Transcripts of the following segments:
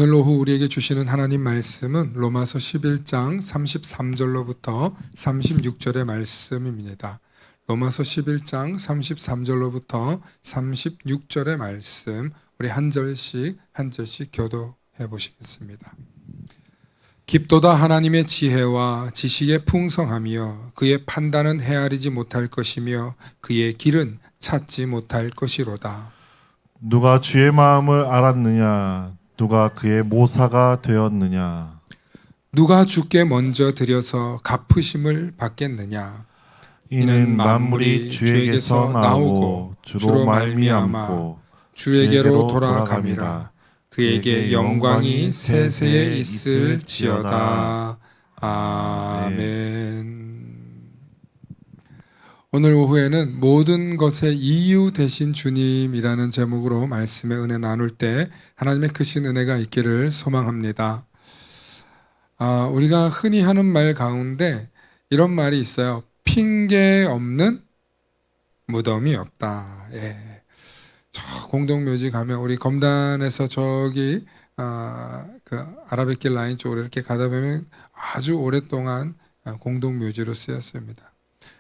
오늘 오후 우리에게 주시는 하나님 말씀은 로마서 11장 33절로부터 36절의 말씀입니다. 로마서 11장 33절로부터 36절의 말씀, 우리 한 절씩 교도해 보시겠습니다. 깊도다 하나님의 지혜와 지식의 풍성하며 그의 판단은 헤아리지 못할 것이며 그의 길은 찾지 못할 것이로다. 누가 주의 마음을 알았느냐? 누가 그의 모사가 되었느냐? 누가 주께 먼저 드려서 갚으심을 받겠느냐? 이는 만물이 주에게서 나오고 주로 말미암고 주에게로 돌아감이라. 그에게 영광이 세세에 있을지어다. 아멘. 오늘 오후에는 모든 것의 이유 되신 주님이라는 제목으로 말씀의 은혜 나눌 때 하나님의 크신 은혜가 있기를 소망합니다. 우리가 흔히 하는 말 가운데 이런 말이 있어요. 핑계 없는 무덤이 없다. 예. 저 공동묘지 가면 우리 검단에서 저기 그 아라뱃길 라인 쪽으로 이렇게 가다 보면 아주 오랫동안 공동묘지로 쓰였습니다.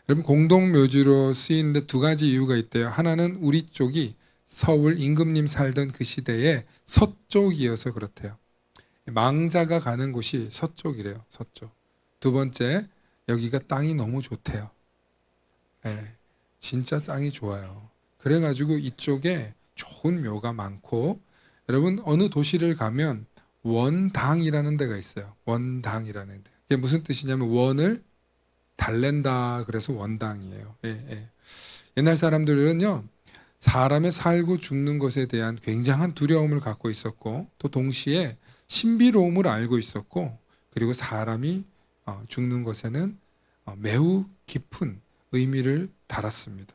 여러분, 공동묘지로 쓰이는데 두 가지 이유가 있대요. 하나는 우리 쪽이 서울 임금님 살던 그 시대에 서쪽이어서 그렇대요. 망자가 가는 곳이 서쪽이래요. 서쪽. 두 번째, 여기가 땅이 너무 좋대요. 네, 진짜 땅이 좋아요. 그래가지고 이쪽에 좋은 묘가 많고, 여러분 어느 도시를 가면 원당이라는 데가 있어요. 원당이라는 데. 그게 무슨 뜻이냐면 원을 달랜다, 그래서 원당이에요. 옛날 사람들은요, 사람의 살고 죽는 것에 대한 굉장한 두려움을 갖고 있었고, 또 동시에 신비로움을 알고 있었고, 그리고 사람이 죽는 것에는 매우 깊은 의미를 달았습니다.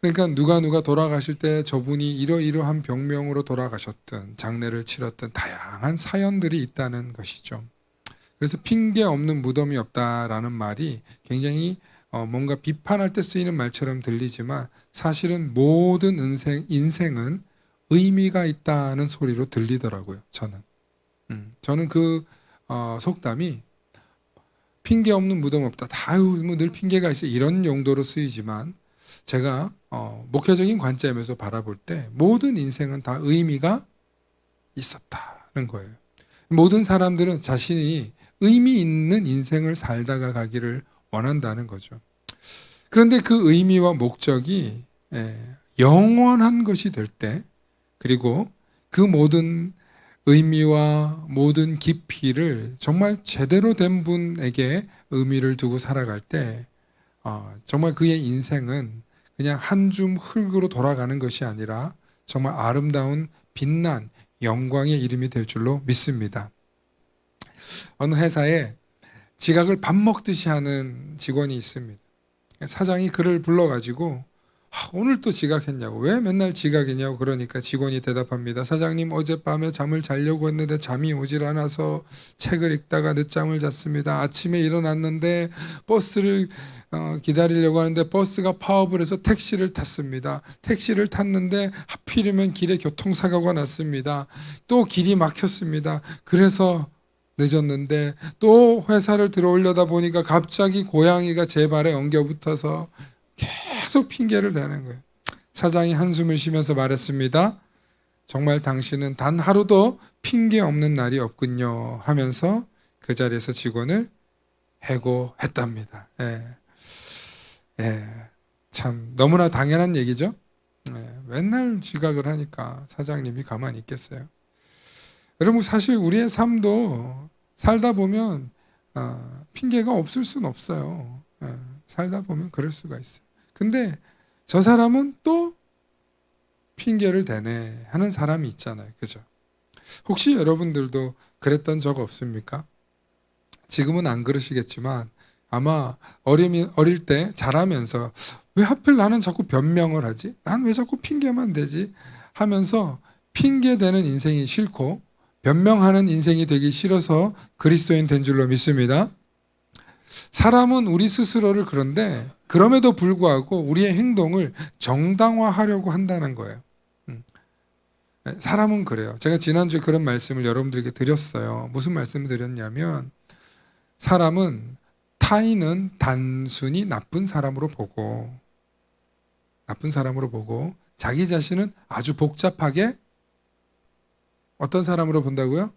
그러니까 누가 돌아가실 때 저분이 이러이러한 병명으로 돌아가셨든 장례를 치렀든 다양한 사연들이 있다는 것이죠. 그래서 핑계 없는 무덤이 없다라는 말이 굉장히 뭔가 비판할 때 쓰이는 말처럼 들리지만 사실은 모든 인생은 의미가 있다는 소리로 들리더라고요. 저는 그 속담이 핑계 없는 무덤 없다. 늘 핑계가 있어, 이런 용도로 쓰이지만 제가 목회적인 관점에서 바라볼 때 모든 인생은 다 의미가 있었다는 거예요. 모든 사람들은 자신이 의미 있는 인생을 살다가 가기를 원한다는 거죠. 그런데 그 의미와 목적이 영원한 것이 될 때, 그리고 그 모든 의미와 모든 깊이를 정말 제대로 된 분에게 의미를 두고 살아갈 때 정말 그의 인생은 그냥 한 줌 흙으로 돌아가는 것이 아니라 정말 아름다운 빛난 영광의 이름이 될 줄로 믿습니다. 어느 회사에 지각을 밥 먹듯이 하는 직원이 있습니다. 사장이 그를 불러가지고 오늘 또 지각했냐고, 왜 맨날 지각이냐고 그러니까 직원이 대답합니다. 사장님, 어젯밤에 잠을 자려고 했는데 잠이 오질 않아서 책을 읽다가 늦잠을 잤습니다. 아침에 일어났는데 버스를 기다리려고 하는데 버스가 파업을 해서 택시를 탔습니다. 택시를 탔는데 하필이면 길에 교통사고가 났습니다. 또 길이 막혔습니다. 그래서 늦었는데 또 회사를 들어오려다 보니까 갑자기 고양이가 제 발에 엉겨붙어서 계속 핑계를 대는 거예요. 사장이 한숨을 쉬면서 말했습니다. 정말 당신은 단 하루도 핑계 없는 날이 없군요 하면서 그 자리에서 직원을 해고했답니다. 참 너무나 당연한 얘기죠. 맨날 지각을 하니까 사장님이 가만히 있겠어요. 여러분, 사실 우리의 삶도 살다 보면 핑계가 없을 수는 없어요. 살다 보면 그럴 수가 있어요. 근데 저 사람은 또 핑계를 대네 하는 사람이 있잖아요. 그죠? 혹시 여러분들도 그랬던 적 없습니까? 지금은 안 그러시겠지만 아마 어릴 때 자라면서 왜 하필 나는 자꾸 변명을 하지? 난 왜 자꾸 핑계만 대지? 하면서 핑계 대는 인생이 싫고 변명하는 인생이 되기 싫어서 그리스도인 된 줄로 믿습니다. 사람은 우리 스스로를 그런데 그럼에도 불구하고 우리의 행동을 정당화하려고 한다는 거예요. 사람은 그래요. 제가 지난주에 그런 말씀을 여러분들에게 드렸어요. 무슨 말씀을 드렸냐면 사람은 타인은 단순히 나쁜 사람으로 보고 자기 자신은 아주 복잡하게 어떤 사람으로 본다고요?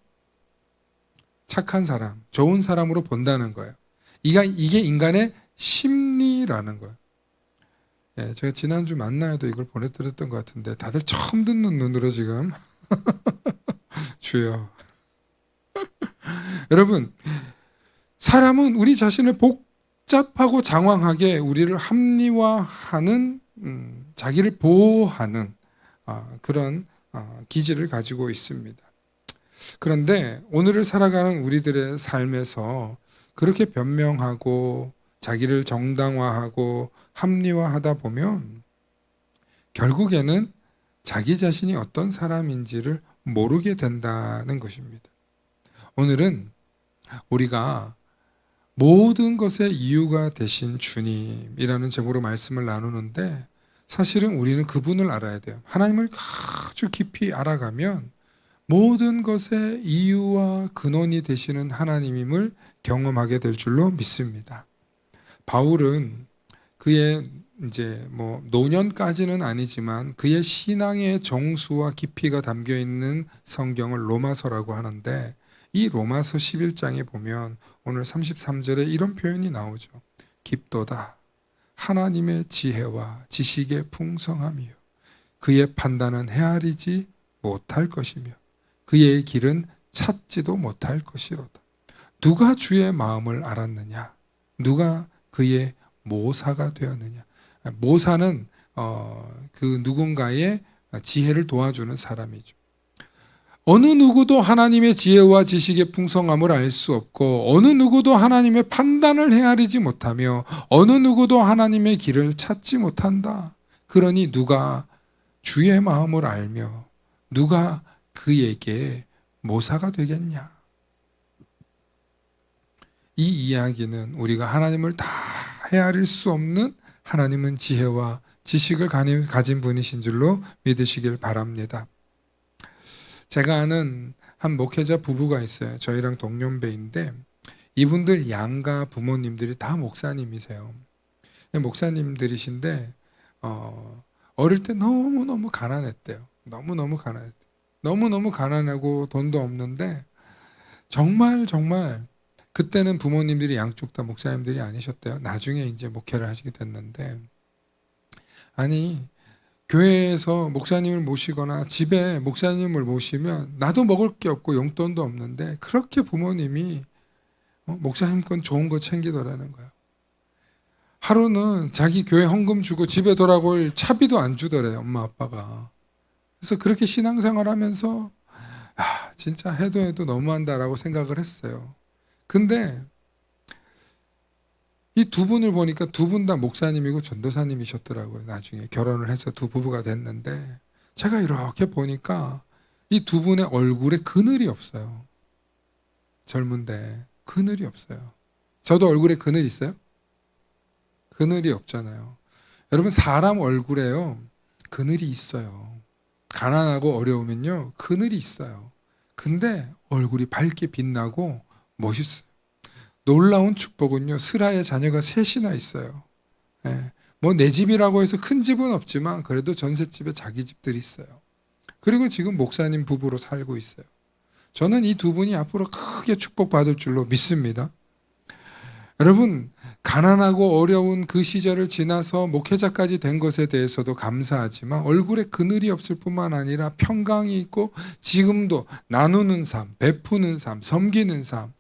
착한 사람, 좋은 사람으로 본다는 거예요. 이게 인간의 심리라는 거예요. 예, 제가 지난주 만나에도 이걸 보내드렸던 것 같은데 다들 처음 듣는 눈으로 지금 주여. 여러분, 사람은 우리 자신을 복잡하고 장황하게 우리를 합리화하는 자기를 보호하는 그런 기질을 가지고 있습니다. 그런데 오늘을 살아가는 우리들의 삶에서 그렇게 변명하고 자기를 정당화하고 합리화하다 보면 결국에는 자기 자신이 어떤 사람인지를 모르게 된다는 것입니다. 오늘은 우리가 모든 것의 이유가 되신 주님이라는 제목으로 말씀을 나누는데 사실은 우리는 그분을 알아야 돼요. 하나님을 아주 깊이 알아가면 모든 것의 이유와 근원이 되시는 하나님임을 경험하게 될 줄로 믿습니다. 바울은 그의 이제 노년까지는 아니지만 그의 신앙의 정수와 깊이가 담겨 있는 성경을 로마서라고 하는데 이 로마서 11장에 보면 오늘 33절에 이런 표현이 나오죠. 깊도다. 하나님의 지혜와 지식의 풍성함이요. 그의 판단은 헤아리지 못할 것이며 그의 길은 찾지도 못할 것이로다. 누가 주의 마음을 알았느냐? 누가 그의 모사가 되었느냐? 모사는 그 누군가의 지혜를 도와주는 사람이죠. 어느 누구도 하나님의 지혜와 지식의 풍성함을 알 수 없고 어느 누구도 하나님의 판단을 헤아리지 못하며 어느 누구도 하나님의 길을 찾지 못한다. 그러니 누가 주의 마음을 알며 누가 그에게 모사가 되겠냐? 이 이야기는 우리가 하나님을 다 헤아릴 수 없는 하나님은 지혜와 지식을 가진 분이신 줄로 믿으시길 바랍니다. 제가 아는 한 목회자 부부가 있어요. 저희랑 동년배인데 이분들 양가 부모님들이 다 목사님이세요. 목사님들이신데 어릴 때 너무너무 가난했대요. 너무너무 가난하고 돈도 없는데 정말 그때는 부모님들이 양쪽 다 목사님들이 아니셨대요. 나중에 이제 목회를 하시게 됐는데 아니 교회에서 목사님을 모시거나 집에 목사님을 모시면 나도 먹을 게 없고 용돈도 없는데 그렇게 부모님이 목사님 건 좋은 거 챙기더라는 거예요. 하루는 자기 교회 헌금 주고 집에 돌아올 차비도 안 주더래요. 엄마 아빠가. 그래서 그렇게 신앙생활 하면서 진짜 해도 너무한다라고 생각을 했어요. 근데 이 두 분을 보니까 두 분 다 목사님이고 전도사님이셨더라고요. 나중에 결혼을 해서 두 부부가 됐는데 제가 이렇게 보니까 이 두 분의 얼굴에 그늘이 없어요. 젊은데 그늘이 없어요. 저도 얼굴에 그늘 있어요? 그늘이 없잖아요. 여러분 사람 얼굴에요 그늘이 있어요. 가난하고 어려우면요 그늘이 있어요. 근데 얼굴이 밝게 빛나고 멋있어요. 놀라운 축복은요 스라의 자녀가 셋이나 있어요. 내 집이라고 해서 큰 집은 없지만 그래도 전셋집에 자기 집들이 있어요. 그리고 지금 목사님 부부로 살고 있어요. 저는 이 두 분이 앞으로 크게 축복받을 줄로 믿습니다. 여러분 가난하고 어려운 그 시절을 지나서 목회자까지 된 것에 대해서도 감사하지만 얼굴에 그늘이 없을 뿐만 아니라 평강이 있고 지금도 나누는 삶, 베푸는 삶, 섬기는 삶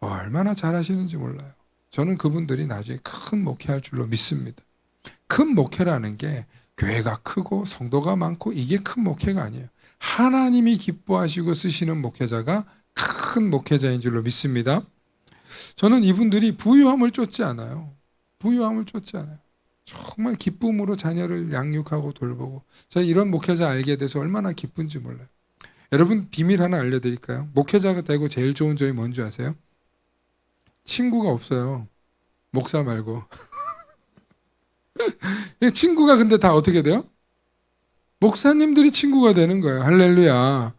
얼마나 잘하시는지 몰라요. 저는 그분들이 나중에 큰 목회할 줄로 믿습니다. 큰 목회라는 게 교회가 크고 성도가 많고 이게 큰 목회가 아니에요. 하나님이 기뻐하시고 쓰시는 목회자가 큰 목회자인 줄로 믿습니다. 저는 이분들이 부유함을 쫓지 않아요. 정말 기쁨으로 자녀를 양육하고 돌보고 제가 이런 목회자 알게 돼서 얼마나 기쁜지 몰라요. 여러분 비밀 하나 알려드릴까요? 목회자가 되고 제일 좋은 점이 뭔지 아세요? 친구가 없어요. 목사 말고. 친구가 근데 다 어떻게 돼요? 목사님들이 친구가 되는 거예요. 할렐루야.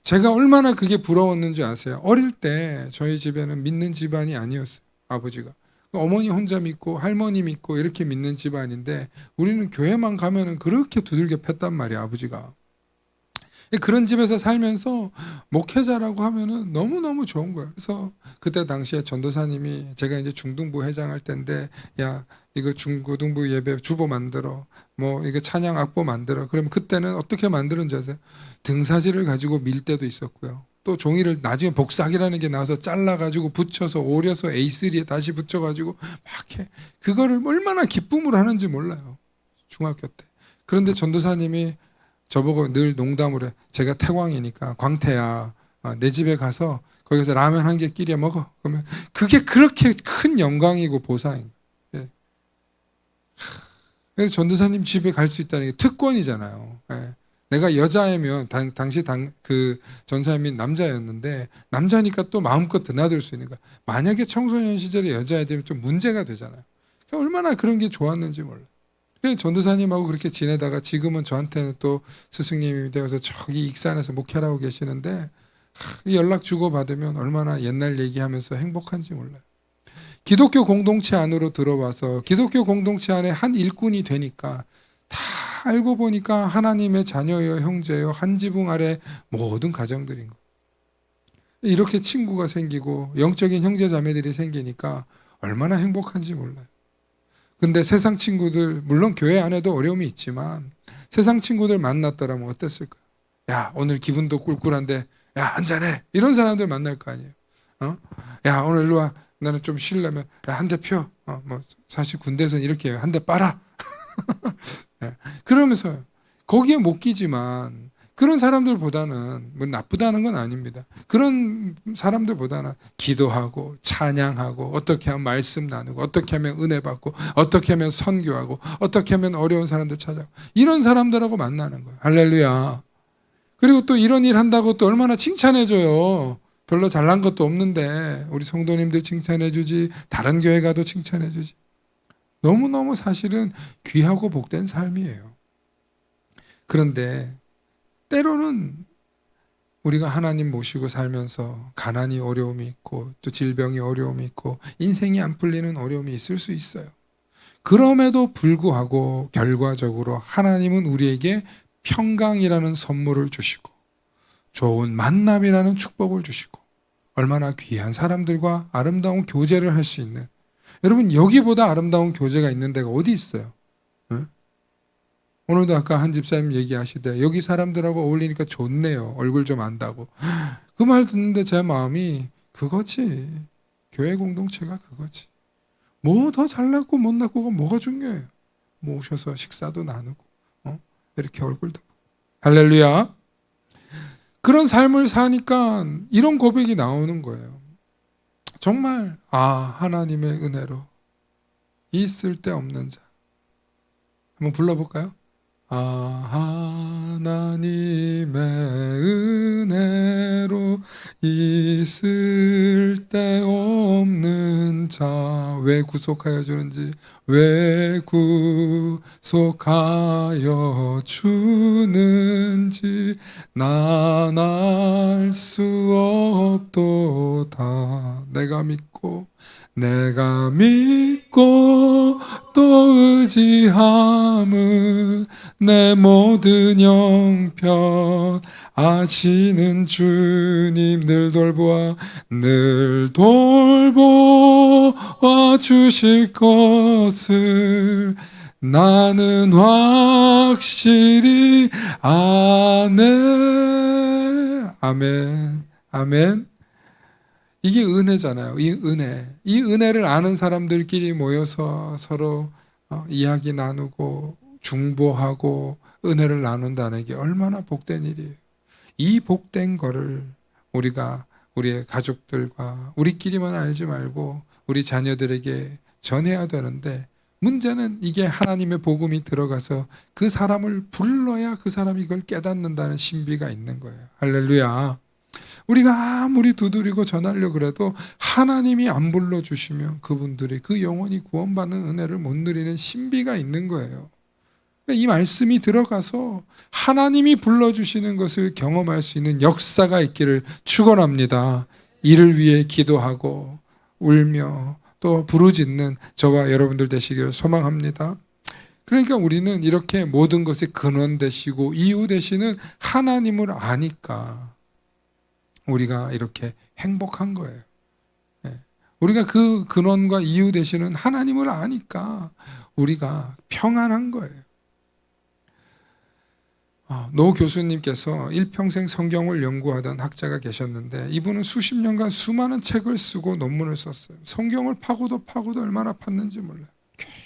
제가 얼마나 그게 부러웠는지 아세요? 어릴 때 저희 집에는 믿는 집안이 아니었어요. 아버지가. 어머니 혼자 믿고 할머니 믿고 이렇게 믿는 집안인데 우리는 교회만 가면은 그렇게 두들겨 팼단 말이야, 아버지가. 그런 집에서 살면서 목회자라고 하면은 너무너무 좋은 거예요. 그래서 그때 당시에 전도사님이 제가 이제 중등부 회장할 때인데 야, 이거 중고등부 예배 주보 만들어. 뭐 이거 찬양 악보 만들어. 그러면 그때는 어떻게 만드는지 아세요? 등사지를 가지고 밀 때도 있었고요. 또 종이를 나중에 복사기라는 게 나와서 잘라가지고 붙여서 오려서 A3에 다시 붙여가지고 막 해. 그거를 얼마나 기쁨으로 하는지 몰라요. 중학교 때. 그런데 전도사님이 저보고 늘 농담으로 해. 제가 태광이니까 광태야. 내 집에 가서 거기서 라면 한 개 끼려 먹어. 그러면 그게 그렇게 큰 영광이고 보상이에요. 예. 그래서 전도사님 집에 갈 수 있다는 게 특권이잖아요. 예. 내가 여자이면 당시 그 전사님이 남자였는데 남자니까 또 마음껏 드나들 수 있는 거야. 만약에 청소년 시절에 여자애 되면 좀 문제가 되잖아요. 그러니까 얼마나 그런 게 좋았는지 몰라. 전도사님하고 그렇게 지내다가 지금은 저한테는 또 스승님이 되어서 저기 익산에서 목회하고 계시는데 연락 주고 받으면 얼마나 옛날 얘기하면서 행복한지 몰라요. 기독교 공동체 안으로 들어와서 기독교 공동체 안에 한 일꾼이 되니까 다 알고 보니까 하나님의 자녀여 형제여 한 지붕 아래 모든 가정들인 거예요. 이렇게 친구가 생기고 영적인 형제 자매들이 생기니까 얼마나 행복한지 몰라요. 근데 세상 친구들, 물론 교회 안에도 어려움이 있지만 세상 친구들 만났더라면 어땠을까요? 야, 오늘 기분도 꿀꿀한데 야, 한잔해. 이런 사람들 만날 거 아니에요. 야, 오늘 일로 와. 나는 좀 쉬려면 야, 한 대 펴. 뭐 사실 군대에서는 이렇게 한 대 빨아. 예, 그러면서 거기에 못 끼지만 그런 사람들보다는 뭐 나쁘다는 건 아닙니다. 그런 사람들보다는 기도하고 찬양하고 어떻게 하면 말씀 나누고 어떻게 하면 은혜 받고 어떻게 하면 선교하고 어떻게 하면 어려운 사람들 찾아가고 이런 사람들하고 만나는 거예요. 할렐루야. 그리고 또 이런 일 한다고 또 얼마나 칭찬해줘요. 별로 잘난 것도 없는데 우리 성도님들 칭찬해주지 다른 교회 가도 칭찬해주지. 너무너무 사실은 귀하고 복된 삶이에요. 그런데 때로는 우리가 하나님 모시고 살면서 가난이 어려움이 있고 또 질병이 어려움이 있고 인생이 안 풀리는 어려움이 있을 수 있어요. 그럼에도 불구하고 결과적으로 하나님은 우리에게 평강이라는 선물을 주시고 좋은 만남이라는 축복을 주시고 얼마나 귀한 사람들과 아름다운 교제를 할 수 있는 여러분 여기보다 아름다운 교제가 있는 데가 어디 있어요? 응? 오늘도 아까 한 집사님 얘기하시되 여기 사람들하고 어울리니까 좋네요. 얼굴 좀 안다고. 그 말 듣는데 제 마음이 그거지. 교회 공동체가 그거지. 뭐 더 잘났고 못났고가 뭐가 중요해요. 모셔서 식사도 나누고 이렇게 얼굴도 보고. 할렐루야. 그런 삶을 사니까 이런 고백이 나오는 거예요. 정말 하나님의 은혜로 있을 데 없는 자. 한번 불러볼까요? 하나님의 은혜로 있을 데 없는 자. 왜 구속하여 주는지, 왜 구속하여 주는지 난 알 수 없도다. 내가 믿고 또 의지함은 내 모든 형편 아시는 주님 늘 돌보아 주실 것을 나는 확실히 아네. 아멘. 아멘. 이게 은혜잖아요. 이 은혜를 아는 사람들끼리 모여서 서로 이야기 나누고 중보하고 은혜를 나눈다는 게 얼마나 복된 일이에요. 이 복된 거를 우리가 우리의 가족들과 우리끼리만 알지 말고 우리 자녀들에게 전해야 되는데 문제는 이게 하나님의 복음이 들어가서 그 사람을 불러야 그 사람이 이걸 깨닫는다는 신비가 있는 거예요. 할렐루야. 우리가 아무리 두드리고 전하려고 그래도 하나님이 안 불러주시면 그분들이 그 영혼이 구원받는 은혜를 못 누리는 신비가 있는 거예요. 이 말씀이 들어가서 하나님이 불러주시는 것을 경험할 수 있는 역사가 있기를 축원합니다. 이를 위해 기도하고 울며 또 부르짖는 저와 여러분들 되시기를 소망합니다. 그러니까 우리는 이렇게 모든 것의 근원 되시고 이유 되시는 하나님을 아니까 우리가 이렇게 행복한 거예요. 우리가 그 근원과 이유 되시는 하나님을 아니까 우리가 평안한 거예요. 노 교수님께서 일평생 성경을 연구하던 학자가 계셨는데 이분은 수십 년간 수많은 책을 쓰고 논문을 썼어요. 성경을 파고도 얼마나 팠는지 몰라요.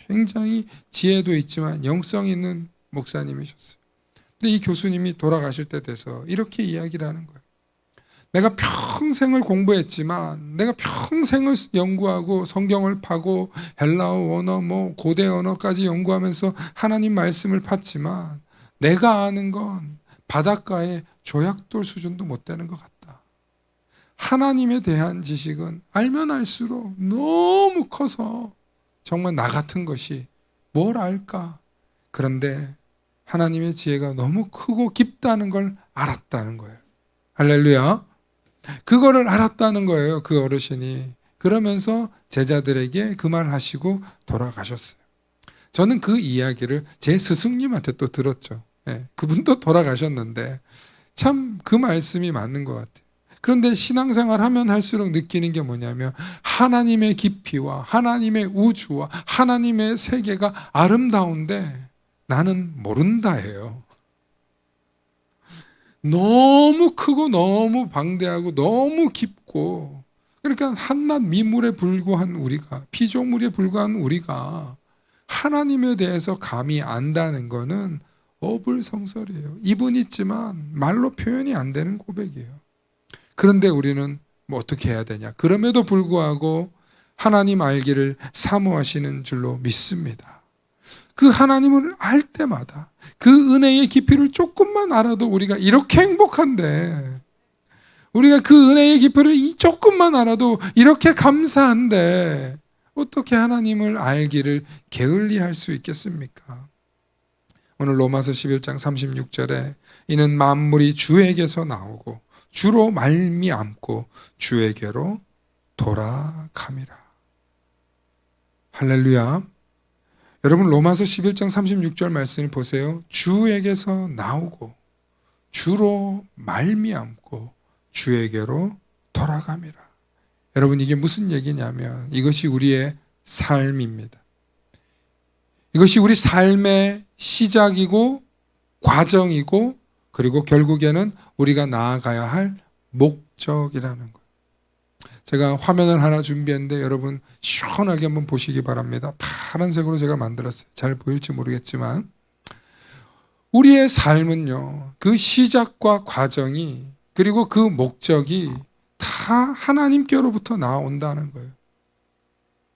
굉장히 지혜도 있지만 영성 있는 목사님이셨어요. 근데 이 교수님이 돌아가실 때 돼서 이렇게 이야기를 하는 거예요. 내가 평생을 공부했지만 내가 평생을 연구하고 성경을 파고 헬라어 언어 고대 언어까지 연구하면서 하나님 말씀을 팠지만 내가 아는 건 바닷가의 조약돌 수준도 못 되는 것 같다. 하나님에 대한 지식은 알면 알수록 너무 커서 정말 나 같은 것이 뭘 알까? 그런데 하나님의 지혜가 너무 크고 깊다는 걸 알았다는 거예요. 할렐루야. 그거를 알았다는 거예요. 그 어르신이. 그러면서 제자들에게 그 말 하시고 돌아가셨어요. 저는 그 이야기를 제 스승님한테 또 들었죠. 그분도 돌아가셨는데 참 그 말씀이 맞는 것 같아요. 그런데 신앙생활 하면 할수록 느끼는 게 뭐냐면 하나님의 깊이와 하나님의 우주와 하나님의 세계가 아름다운데 나는 모른다예요. 너무 크고 너무 방대하고 너무 깊고 그러니까 한낱 미물에 불과한 우리가 피조물에 불과한 우리가 하나님에 대해서 감히 안다는 거는 어불성설이에요. 입은 있지만 말로 표현이 안 되는 고백이에요. 그런데 우리는 뭐 어떻게 해야 되냐? 그럼에도 불구하고 하나님 알기를 사모하시는 줄로 믿습니다. 그 하나님을 알 때마다 그 은혜의 깊이를 조금만 알아도 우리가 이렇게 행복한데 우리가 그 은혜의 깊이를 조금만 알아도 이렇게 감사한데 어떻게 하나님을 알기를 게을리할 수 있겠습니까? 오늘 로마서 11장 36절에 이는 만물이 주에게서 나오고 주로 말미암고 주에게로 돌아감이라. 할렐루야. 여러분 로마서 11장 36절 말씀을 보세요. 주에게서 나오고 주로 말미암고 주에게로 돌아감이라. 여러분 이게 무슨 얘기냐면 이것이 우리의 삶입니다. 이것이 우리 삶의 시작이고 과정이고 그리고 결국에는 우리가 나아가야 할 목적이라는 거예요. 제가 화면을 하나 준비했는데 여러분 시원하게 한번 보시기 바랍니다. 파란색으로 제가 만들었어요. 잘 보일지 모르겠지만 우리의 삶은요. 그 시작과 과정이 그리고 그 목적이 다 하나님께로부터 나온다는 거예요.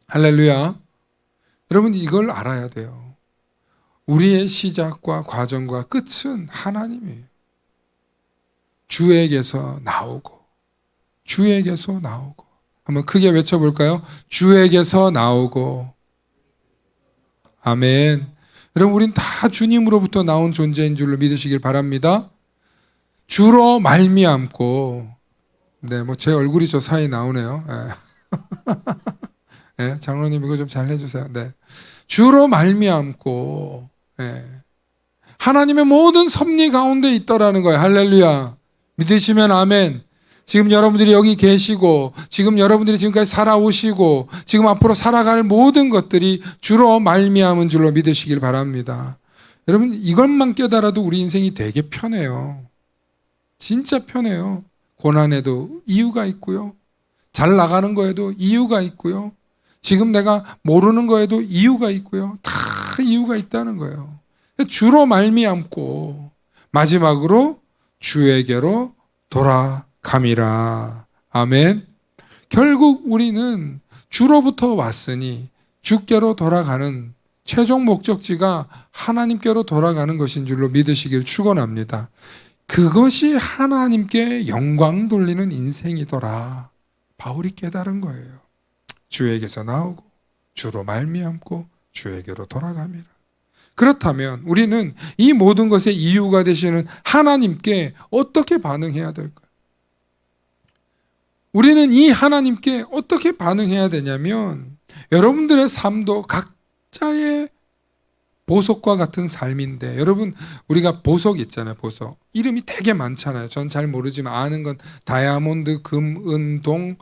할렐루야. 여러분 이걸 알아야 돼요. 우리의 시작과 과정과 끝은 하나님이에요. 주에게서 나오고 주에게서 나오고 한번 크게 외쳐볼까요? 주에게서 나오고 아멘. 여러분 우린 다 주님으로부터 나온 존재인 줄로 믿으시길 바랍니다. 주로 말미암고 제 얼굴이 저 사이에 나오네요. 장로님 이거 좀 잘 해주세요. 주로 말미암고 하나님의 모든 섭리 가운데 있더라는 거예요. 할렐루야. 믿으시면 아멘. 지금 여러분들이 여기 계시고 지금 여러분들이 지금까지 살아오시고 지금 앞으로 살아갈 모든 것들이 주로 말미암은 줄로 믿으시길 바랍니다. 여러분 이것만 깨달아도 우리 인생이 되게 편해요. 진짜 편해요. 고난에도 이유가 있고요. 잘 나가는 거에도 이유가 있고요. 지금 내가 모르는 거에도 이유가 있고요. 다 이유가 있다는 거예요. 주로 말미암고 마지막으로 주에게로 돌아감이라. 아멘. 결국 우리는 주로부터 왔으니 주께로 돌아가는 최종 목적지가 하나님께로 돌아가는 것인 줄로 믿으시길 축원합니다. 그것이 하나님께 영광 돌리는 인생이더라. 바울이 깨달은 거예요. 주에게서 나오고 주로 말미암고 주에게로 돌아갑니다. 그렇다면 우리는 이 모든 것의 이유가 되시는 하나님께 어떻게 반응해야 될까요? 우리는 이 하나님께 어떻게 반응해야 되냐면 여러분들의 삶도 각자의 보석과 같은 삶인데, 여러분 우리가 보석 있잖아요. 보석 이름이 되게 많잖아요. 전 잘 모르지만 아는 건 다이아몬드, 금, 은, 동,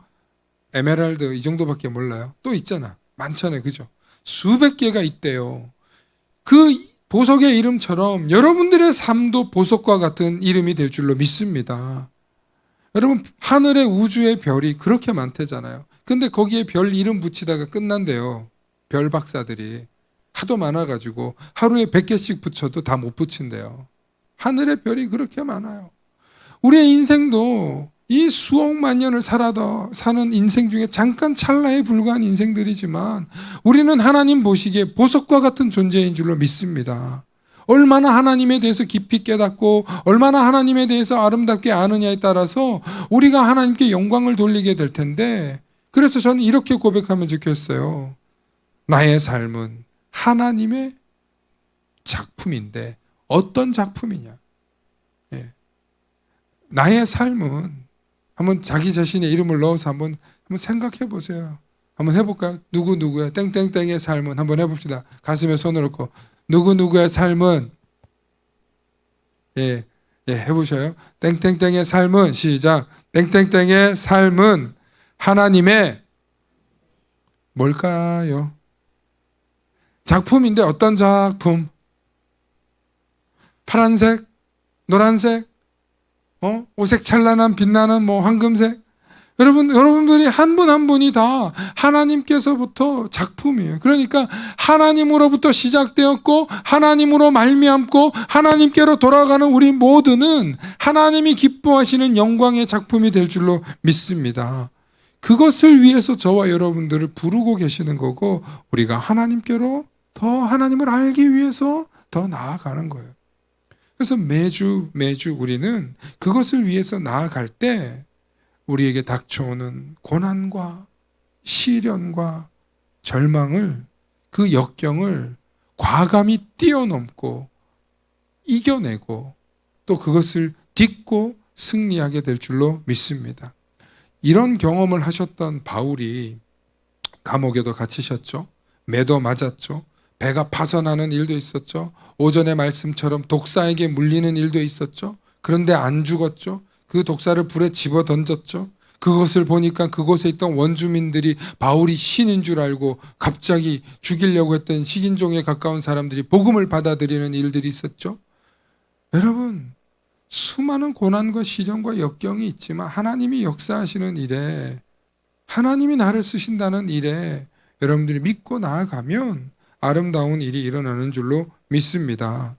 에메랄드 이 정도밖에 몰라요. 또 있잖아. 많잖아요. 그죠? 수백 개가 있대요. 그 보석의 이름처럼 여러분들의 삶도 보석과 같은 이름이 될 줄로 믿습니다. 여러분 하늘의 우주의 별이 그렇게 많대잖아요. 근데 거기에 별 이름 붙이다가 끝난대요. 별 박사들이 하도 많아가지고 하루에 100개씩 붙여도 다 못 붙인대요. 하늘의 별이 그렇게 많아요. 우리의 인생도 이 수억만 년을 사는 인생 중에 잠깐 찰나에 불과한 인생들이지만 우리는 하나님 보시기에 보석과 같은 존재인 줄로 믿습니다. 얼마나 하나님에 대해서 깊이 깨닫고 얼마나 하나님에 대해서 아름답게 아느냐에 따라서 우리가 하나님께 영광을 돌리게 될 텐데, 그래서 저는 이렇게 고백하면 좋겠어요. 나의 삶은 하나님의 작품인데 어떤 작품이냐? 나의 삶은 한번 자기 자신의 이름을 넣어서 한번 생각해 보세요. 한번 해볼까요? 누구누구의 땡땡땡의 삶은 한번 해봅시다. 가슴에 손을 얹고 누구누구의 삶은 해보셔요. 땡땡땡의 삶은 시작. 땡땡땡의 삶은 하나님의 뭘까요? 작품인데 어떤 작품? 파란색, 노란색, 오색 찬란한 빛나는 황금색. 여러분들이 한 분 한 분이 다 하나님께서부터 작품이에요. 그러니까 하나님으로부터 시작되었고 하나님으로 말미암고 하나님께로 돌아가는 우리 모두는 하나님이 기뻐하시는 영광의 작품이 될 줄로 믿습니다. 그것을 위해서 저와 여러분들을 부르고 계시는 거고, 우리가 하나님께로 더 하나님을 알기 위해서 더 나아가는 거예요. 그래서 매주 우리는 그것을 위해서 나아갈 때 우리에게 닥쳐오는 고난과 시련과 절망을, 그 역경을 과감히 뛰어넘고 이겨내고 또 그것을 딛고 승리하게 될 줄로 믿습니다. 이런 경험을 하셨던 바울이 감옥에도 갇히셨죠. 매도 맞았죠. 배가 파선하는 일도 있었죠. 오전의 말씀처럼 독사에게 물리는 일도 있었죠. 그런데 안 죽었죠. 그 독사를 불에 집어 던졌죠. 그것을 보니까 그곳에 있던 원주민들이 바울이 신인 줄 알고 갑자기 죽이려고 했던 식인종에 가까운 사람들이 복음을 받아들이는 일들이 있었죠. 여러분, 수많은 고난과 시련과 역경이 있지만 하나님이 역사하시는 일에, 하나님이 나를 쓰신다는 일에 여러분들이 믿고 나아가면 아름다운 일이 일어나는 줄로 믿습니다.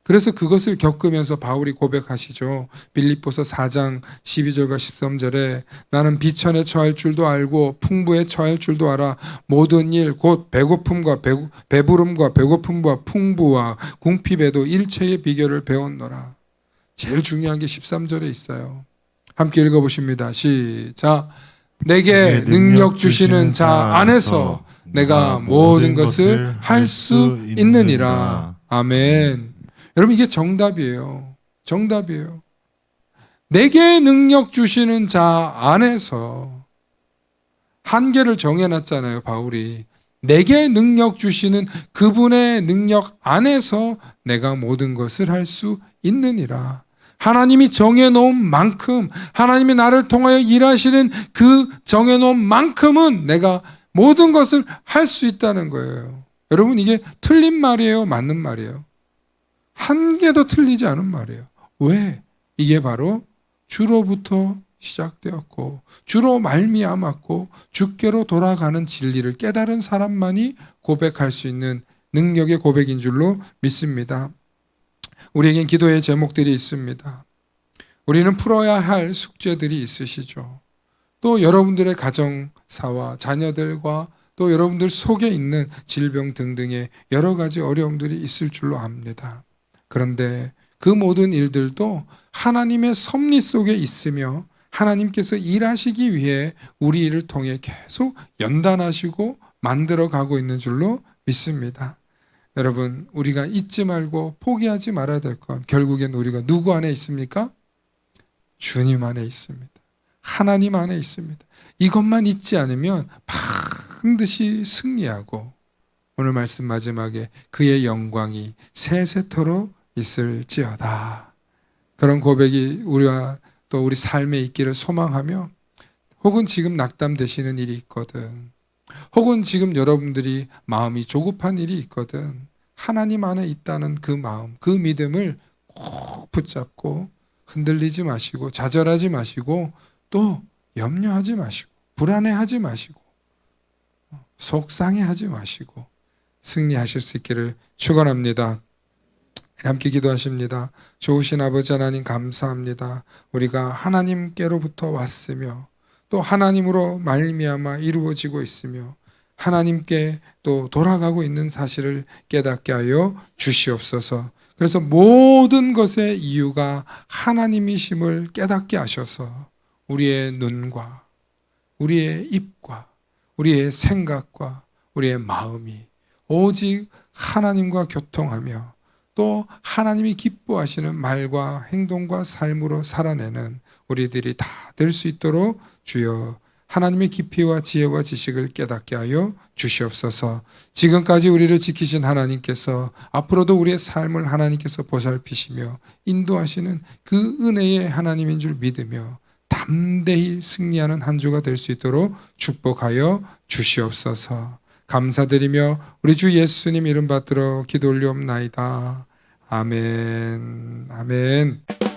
그래서 그것을 겪으면서 바울이 고백하시죠. 빌립보서 4장 12절과 13절에 나는 비천에 처할 줄도 알고 풍부에 처할 줄도 알아 모든 일 곧 배고픔과 배부름과 배고픔과 풍부와 궁핍에도 일체의 비결을 배웠노라. 제일 중요한 게 13절에 있어요. 함께 읽어보십니다. 시작. 내게 능력 주시는 자 안에서 내가 모든 것을 할 수 있느니라. 아멘. 여러분, 이게 정답이에요. 정답이에요. 내게 능력 주시는 자 안에서, 한계를 정해놨잖아요, 바울이. 내게 능력 주시는 그분의 능력 안에서 내가 모든 것을 할 수 있느니라. 하나님이 정해놓은 만큼, 하나님이 나를 통하여 일하시는 그 정해놓은 만큼은 내가 모든 것을 할 수 있다는 거예요. 여러분, 이게 틀린 말이에요? 맞는 말이에요? 한 개도 틀리지 않은 말이에요. 왜? 이게 바로 주로부터 시작되었고 주로 말미암았고 주께로 돌아가는 진리를 깨달은 사람만이 고백할 수 있는 능력의 고백인 줄로 믿습니다. 우리에겐 기도의 제목들이 있습니다. 우리는 풀어야 할 숙제들이 있으시죠. 또 여러분들의 가정사와 자녀들과 또 여러분들 속에 있는 질병 등등의 여러 가지 어려움들이 있을 줄로 압니다. 그런데 그 모든 일들도 하나님의 섭리 속에 있으며 하나님께서 일하시기 위해 우리 일을 통해 계속 연단하시고 만들어가고 있는 줄로 믿습니다. 여러분, 우리가 잊지 말고 포기하지 말아야 될 건 결국엔 우리가 누구 안에 있습니까? 주님 안에 있습니다. 하나님 안에 있습니다. 이것만 잊지 않으면 반드시 승리하고 오늘 말씀 마지막에 그의 영광이 세세토록 있을지어다. 그런 고백이 우리와 또 우리 삶에 있기를 소망하며, 혹은 지금 낙담되시는 일이 있거든, 혹은 지금 여러분들이 마음이 조급한 일이 있거든, 하나님 안에 있다는 그 마음, 그 믿음을 꼭 붙잡고 흔들리지 마시고 좌절하지 마시고 또 염려하지 마시고 불안해하지 마시고 속상해하지 마시고 승리하실 수 있기를 축원합니다. 함께 기도하십니다. 좋으신 아버지 하나님, 감사합니다. 우리가 하나님께로부터 왔으며 또 하나님으로 말미암아 이루어지고 있으며 하나님께 또 돌아가고 있는 사실을 깨닫게 하여 주시옵소서. 그래서 모든 것의 이유가 하나님이심을 깨닫게 하셔서 우리의 눈과 우리의 입과 우리의 생각과 우리의 마음이 오직 하나님과 교통하며 또 하나님이 기뻐하시는 말과 행동과 삶으로 살아내는 우리들이 다 될 수 있도록 주여 하나님의 깊이와 지혜와 지식을 깨닫게 하여 주시옵소서. 지금까지 우리를 지키신 하나님께서 앞으로도 우리의 삶을 하나님께서 보살피시며 인도하시는 그 은혜의 하나님인 줄 믿으며 담대히 승리하는 한 주가 될 수 있도록 축복하여 주시옵소서. 감사드리며 우리 주 예수님 이름 받들어 기도 올리옵나이다. 아멘. 아멘.